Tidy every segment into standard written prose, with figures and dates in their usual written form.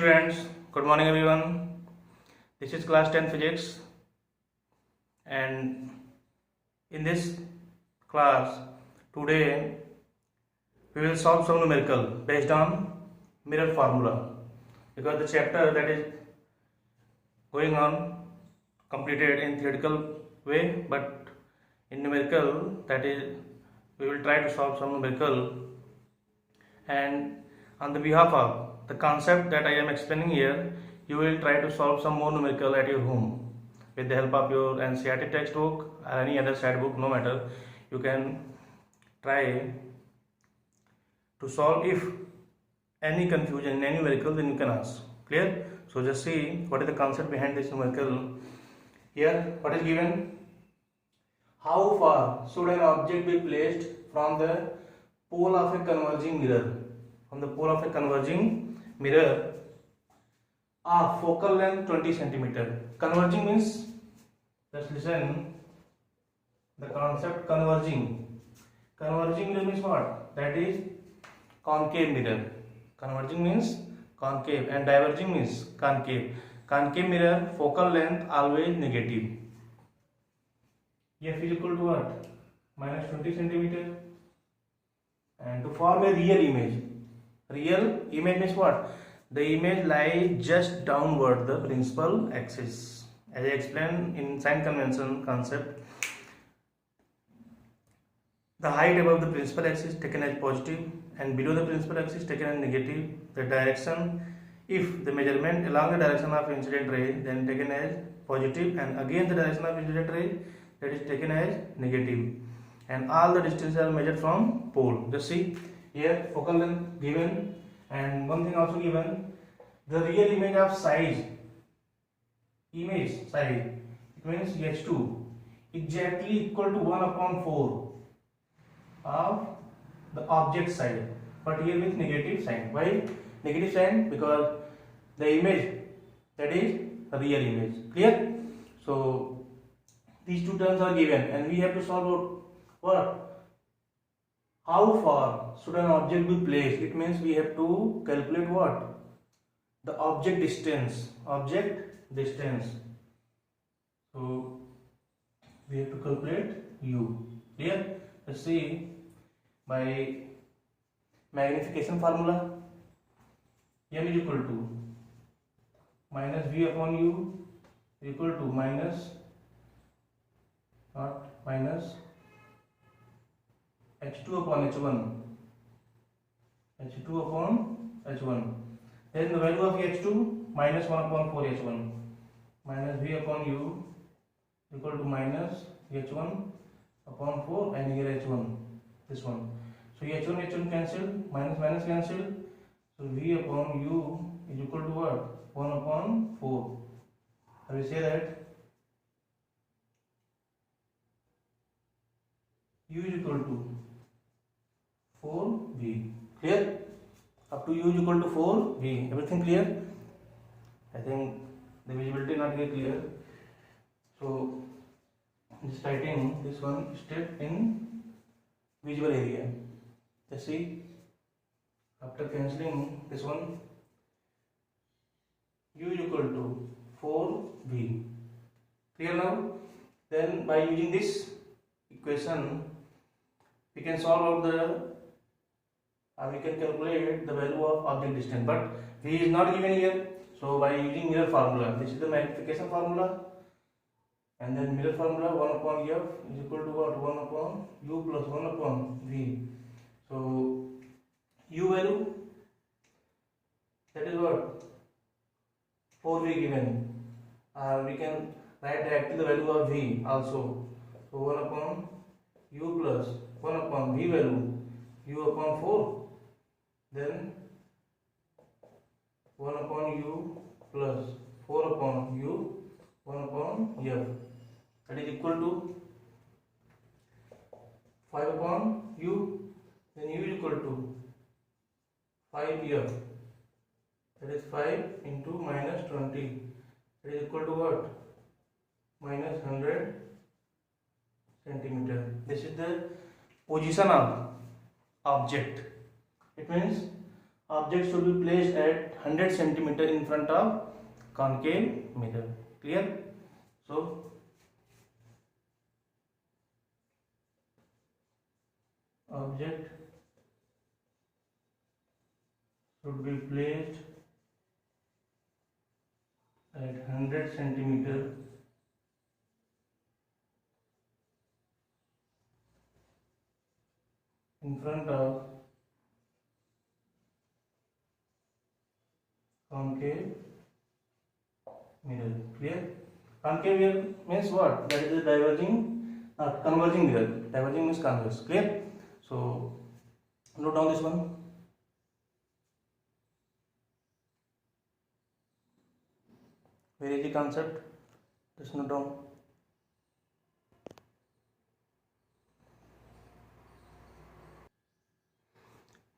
students, good morning everyone. This is class 10 physics, and in this class today we will solve some numerical based on mirror formula, because the chapter that is going on completed in theoretical way, but in numerical, that is, we will try to solve some numerical. And on the behalf of the concept that I am explaining here, you will try to solve some more numerical at your home with the help of your NCERT textbook or any other side book, no matter. You can try to solve. If any confusion in any numerical, then you can ask. Clear? So just see what is the concept behind this numerical. Here what is given: how far should an object be placed from the pole of a converging mirror? From the pole of a converging mirror of focal length 20 centimeter. Converging means, just listen, the concept converging. Converging mirror means what? That is concave mirror. Converging means concave and diverging means concave. Concave mirror, focal length always negative. F is equal to what? Minus 20 centimeter. And to form a real image. Real image means what? The image lies just downward the principal axis. As I explained in sign convention concept, the height above the principal axis taken as positive and below the principal axis taken as negative. The direction, if the measurement along the direction of incident ray, then taken as positive, and again the direction of incident ray, that is taken as negative. And all the distances are measured from pole. Just see here, focal length given, and one thing also given, the real image of size. Image size, it means h2 exactly equal to 1 upon 4 of the object side, but here with negative sign. Why negative sign? Because the image, that is a real image. Clear? So these two terms are given and we have to solve out what? How far should an object be placed? It means we have to calculate what? The object distance. Object distance. So we have to calculate u. Clear? Let's see, by magnification formula, m is equal to minus v upon u equal to minus h2 upon h1. h2 upon h1. Then the value of h2 minus 1 upon 4 h1 minus v upon u equal to minus h1 upon 4, and here h1, this one. So h1 cancel, minus cancel. So v upon u is equal to what? 1 upon 4. I will say that u is equal to 4v. Clear? Up to u is equal to 4v. Everything clear? I think the visibility not very clear. So just writing this one step in visual area. Let's see, after cancelling this one, u is equal to 4v. Clear now? Then by using this equation, we can solve out we can calculate the value of object distance, but v is not given here. So by using mirror formula, this is the magnification formula, and then mirror formula, 1 upon f is equal to what? 1 upon u plus 1 upon v. So u value, that is what? 4v given. We can write directly the value of v also. So 1 upon u plus 1 upon v value, u upon 4, then 1 upon u plus 4 upon u, 1 upon f, that is equal to 5 upon u, then u is equal to 5f, that is 5 into minus 20, that is equal to what? Minus 100 centimeter. This is the position of object. It means object should be placed at 100 centimeter in front of concave mirror. Clear? So object should be placed at 100 centimeter in front of concave mirror. Clear? Concave mirror means what? That is a converging mirror. Diverging means converse. Clear? So note down this one. Where is the concept? Just note down.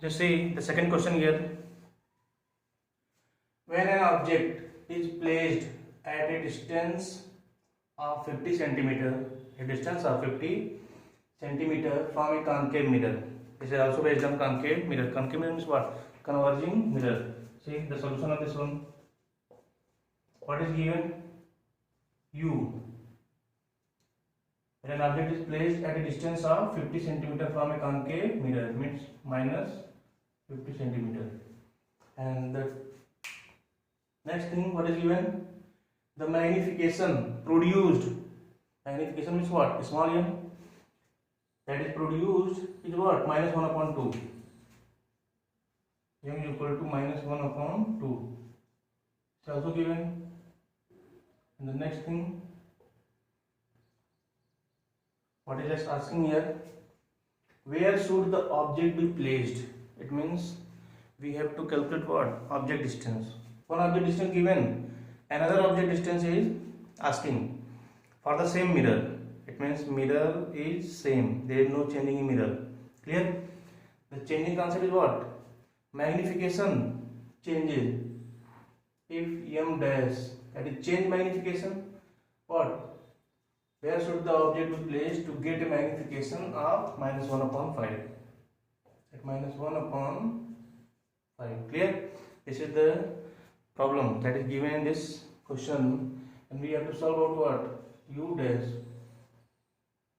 Just see the second question here. When an object is placed at a distance of 50 centimeter, from a concave mirror. This is also based on concave mirror. Concave mirror means what? Converging mirror. See the solution of this one. What is given? U. When an object is placed at a distance of 50 centimeter from a concave mirror, means minus 50 centimeter. And the next thing, what is given? The magnification produced. Magnification means what? Small m. That is produced is what? Minus 1 upon 2. M is equal to minus 1 upon 2. It's also given. And the next thing, what is just asking here? Where should the object be placed? It means we have to calculate what? Object distance. One object distance given, another object distance is asking for the same mirror. It means mirror is same. There is no changing in mirror. Clear? The changing concept is what? Magnification changes. If m dash, that is change magnification, what? Where should the object be placed to get a magnification of minus 1 upon 5? At minus 1 upon 5. Clear? This is the problem that is given in this question, and we have to solve out what? U dash.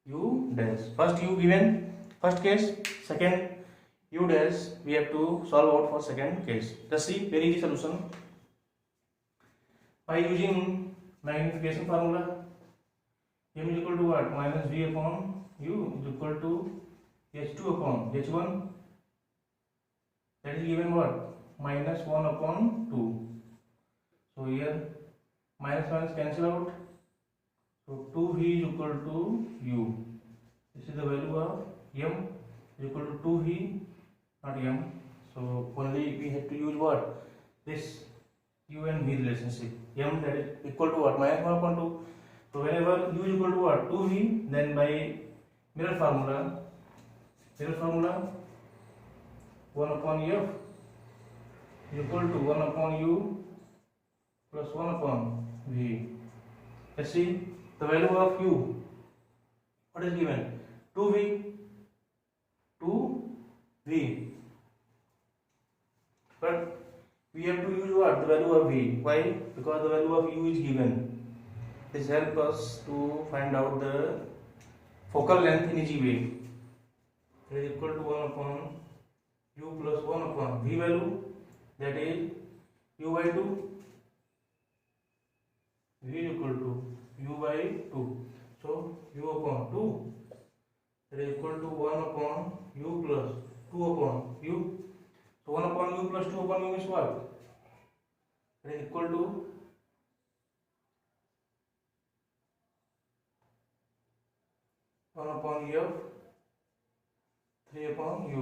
U dash. First U given, first case. Second U dash, we have to solve out for second case. Just see, very easy solution. By using magnification formula, m is equal to what? Minus v upon u is equal to h2 upon h1. That is given what? Minus 1 upon 2. So here minus minus cancel out. So 2v is equal to u. This is the value of m is equal to 2v, not m. So only we have to use what? This u and v relationship. M that is equal to what? Minus 1 upon 2. So whenever u is equal to what? 2v, then by mirror formula 1 upon f is equal to 1 upon u plus 1 upon v. Let's see the value of u. What is given? 2v. But we have to use what? The value of v. Why? Because the value of u is given. This helps us to find out the focal length in easy way. It is equal to 1 upon u plus 1 upon v value, that is u by 2. V is equal to u by 2. So u upon 2, that is equal to 1 upon u plus 2 upon u. So 1 upon u plus 2 upon u is what? That is equal to 1 upon f 3 upon u.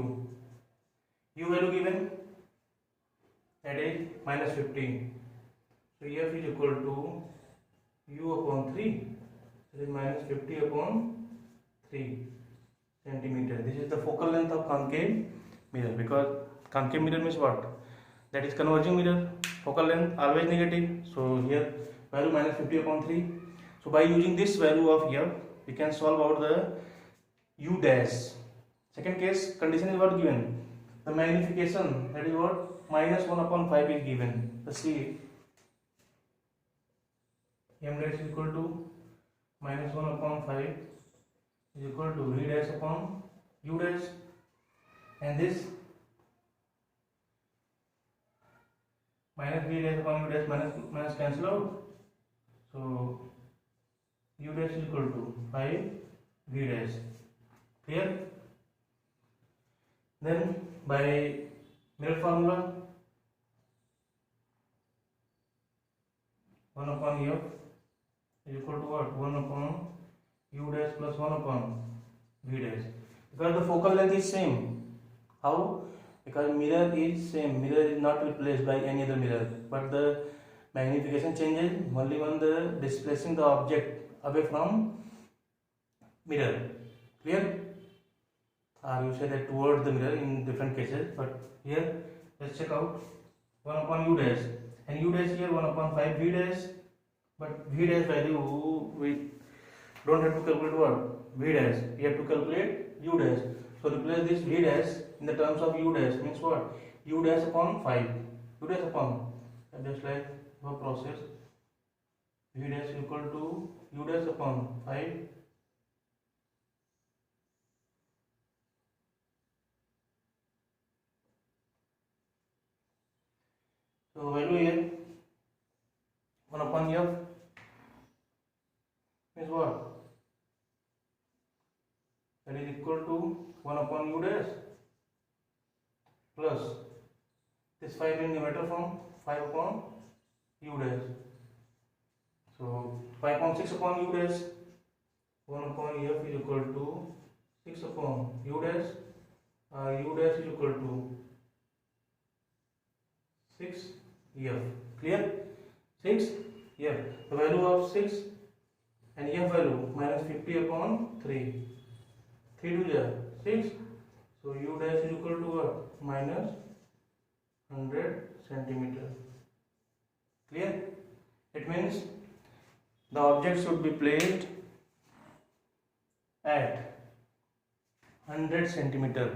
U value given, that is minus 15. So f is equal to u upon 3, that is minus 50 upon 3 centimeter. This is the focal length of concave mirror, because concave mirror means what? That is converging mirror. Focal length always negative. So here value minus 50 upon 3. So by using this value of f, we can solve out the u dash. Second case condition is what given? The magnification, that is what? minus 1 upon 5 is given. Let's see, m dash is equal to minus 1 upon 5 is equal to v dash upon u dash, and this minus v dash upon u dash minus cancel out, so u dash is equal to 5 v dash. Clear? Then by mirror formula, 1 upon f is equal to what? 1 upon u dash plus 1 upon v dash, because the focal length is same. How? Because mirror is same, mirror is not replaced by any other mirror, but the magnification changes only when the displacing the object away from mirror. Clear? Or you say that towards the mirror in different cases, but here let's check out 1 upon u dash, and u dash here 1 upon 5 v dash, but v dash value we don't have to calculate what? V dash, we have to calculate u dash. So replace this v dash in the terms of u dash, means what? U dash upon 5, u dash upon, just like the process, v dash equal to u dash upon 5 . So value here 1 upon f means what? That is equal to 1 upon u dash plus this 5 in numerator form, 5 upon u dash. So 5.6 upon u dash, 1 upon f is equal to 6 upon u dash, u dash is equal to 6 f. Clear? 6 f. The value of 6 and f value minus 50 upon 3. 3 to 6. So u dash is equal to what? Minus 100 centimeter. Clear? It means the object should be placed at 100 centimeter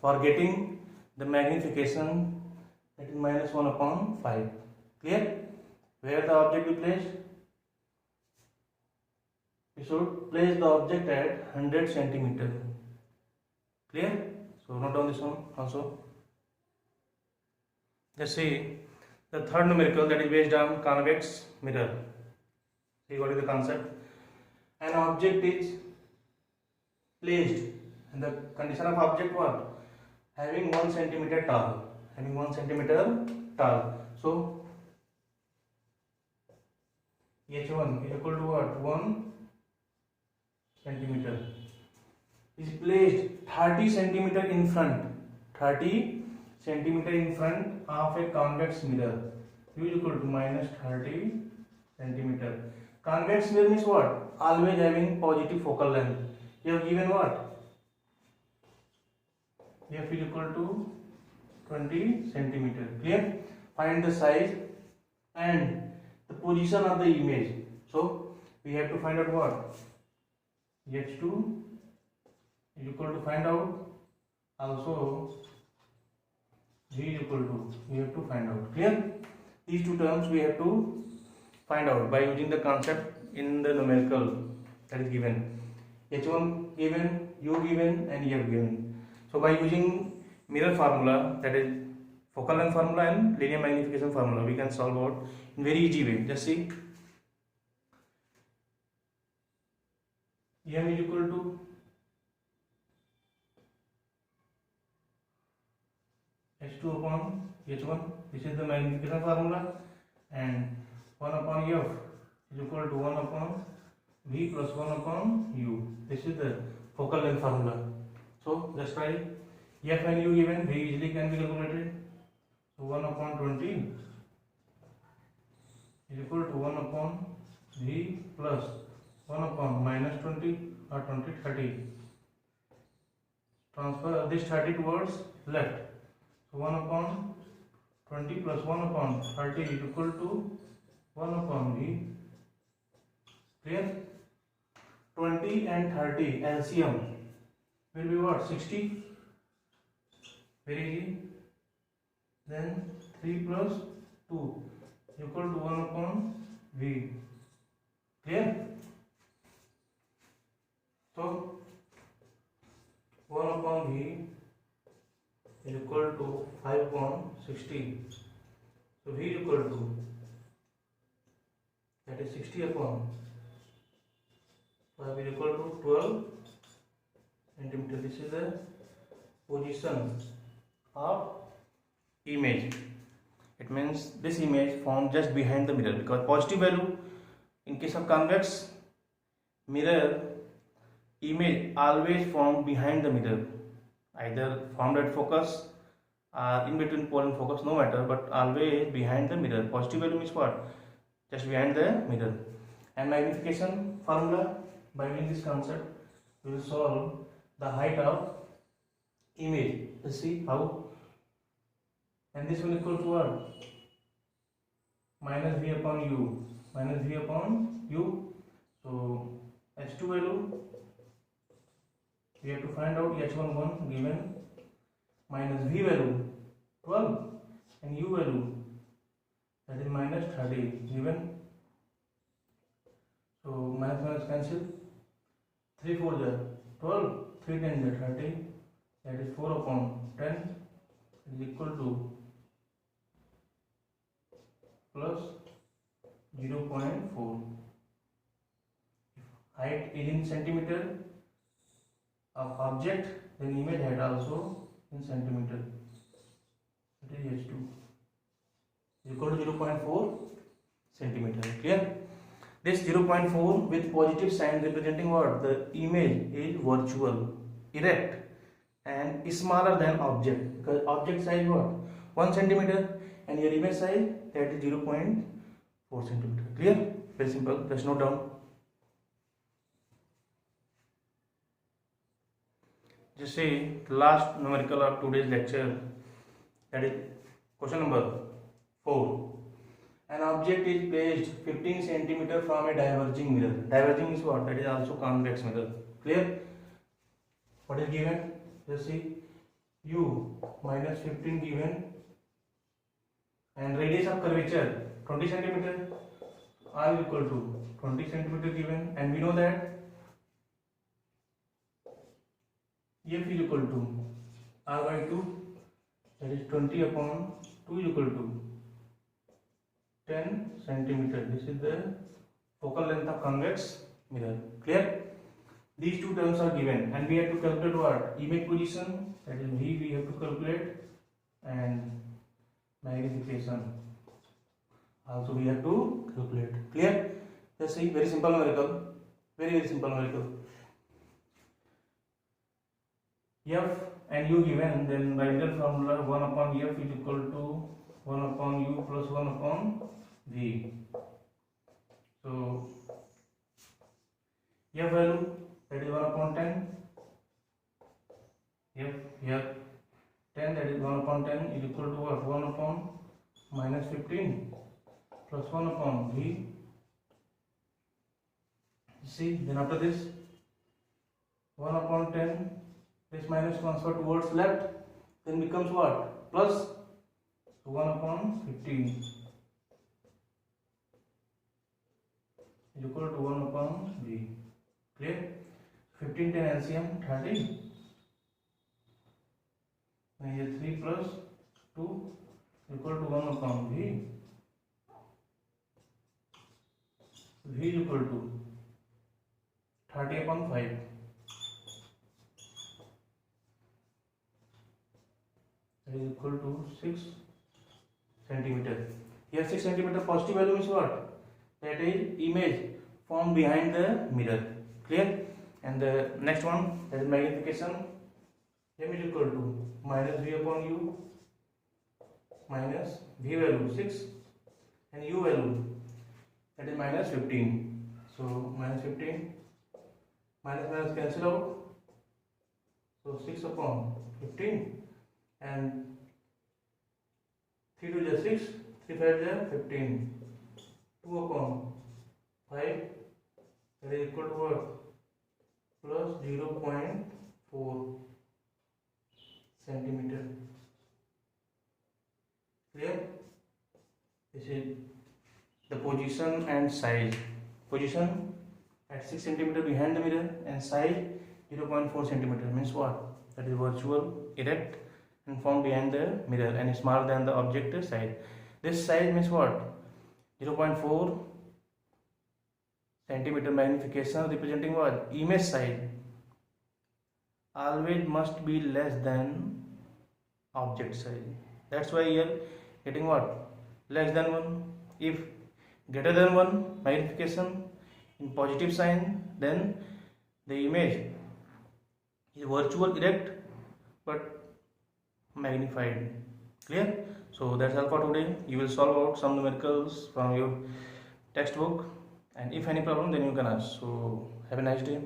for getting the magnification, that is minus 1 upon 5. Clear? Where the object be placed? We should place the object at 100 centimeter. Clear? So note down this one also. Let's see the third numerical, that is based on convex mirror. See what is the concept? An object is placed, and the condition of object what? Having 1 centimeter tall. Having 1 centimeter tall. So h1 is equal to what? 1 centimeter. Is placed 30 centimeter in front. 30 centimeter in front of a convex mirror. U is equal to minus 30 centimeter. Convex mirror means what? Always having positive focal length. You have given what? F is equal to 20 centimeter. Clear? Find the size and the position of the image. So we have to find out what? H2 is equal to find out. Also G is equal to, we have to find out. Clear? These two terms we have to find out by using the concept in the numerical that is given. H1 given, U given, and F given. So by using mirror formula, that is focal length formula and linear magnification formula, we can solve out in very easy way. Just see, M is equal to H2 upon H1. This is the magnification formula, and 1 upon F is equal to 1 upon V plus 1 upon U. This is the focal length formula. So just try. F and U given, V easily can be calculated. So 1 upon 20 is equal to 1 upon V plus 1 upon minus 20 or 20, 30. Transfer this 30 towards left. So 1 upon 20 plus 1 upon 30 is equal to 1 upon V. Clear? 20 and 30 LCM will be what? 60. Very easy. then 3 plus 2 equal to 1 upon v. Clear? So 1 upon v is equal to 5 upon 60. So v is equal to, that is 60 upon 5 is equal to 12 centimeter. This is the position of image. It means this image formed just behind the mirror, because positive value in case of convex mirror image always formed behind the mirror, either formed at focus or in between pole and focus, no matter, but always behind the mirror. Positive value means what? Just behind the mirror. And magnification formula, by using this concept we will solve the height of image. Let's see how. And this will equal to what? Minus v upon u. Minus v upon u. So h2 value we have to find out, h11 given, minus v value 12 and u value, that is minus 30 given. So minus minus cancel, 3 4 is 12, 3 10 is 30, that is 4 upon 10 is equal to plus 0.4. Height is in centimeter of object, then image height also in centimeter. It is h2 is equal to 0.4 centimeter. Clear? This 0.4 with positive sign representing what? The image is virtual, erect, and smaller than object, because object size what? 1 centimeter and your image size, that is 0.4 centimeter. Clear? Very simple. Just note down. Just say the last numerical of today's lecture, that is question number 4. An object is placed 15 centimeter from a diverging mirror. Diverging is what? That is also convex mirror. Clear? What is given? Just see, u minus 15 given, and radius of curvature 20 centimeter. R is equal to 20 centimeter given, and we know that f is equal to r by 2, that is 20 upon 2 is equal to 10 centimeter. This is the focal length of convex mirror. Clear? These two terms are given, and we have to calculate what? Image position, that is v, we have to calculate, and magnification also we have to calculate. Clear? Just see, very simple numerical, very simple numerical. F and u given, then write the formula 1 upon f is equal to 1 upon u plus 1 upon v. So f value, that is 1 upon 10, f here 10, that is 1 upon 10 is equal to what? 1 upon minus 15 plus 1 upon v. See, then after this 1 upon 10, this minus transfer towards left, then becomes what? Plus. So 1 upon 15 is equal to 1 upon v. Clear? 15 10 LCM 30. And here 3 plus 2 equal to 1 upon v. V is equal to 30 upon 5. That is equal to 6 centimeter. Here 6 centimeter positive value is what? That is image formed behind the mirror. Clear? And the next one, that is magnification. M is equal to minus v upon u minus v value 6 and u value, that is minus 15. So minus 15, minus minus cancel out. So 6 upon 15 and 3 to the 6, 3 5 the 15, 2 upon 5, that is equal to what? Plus 0.4 centimeter. Clear? This is the position and size. Position at 6 centimeter behind the mirror and size 0.4 centimeter means what? That is virtual, erect and formed behind the mirror and is smaller than the object size. This size means what? 0.4 centimeter magnification representing what? Image size always must be less than object size. That's why here getting what? Less than 1. If greater than 1 magnification in positive sign, then the image is virtual, erect but magnified. Clear? So that's all for today. You will solve out some numericals from your textbook, and if any problem then you can ask. So have a nice day.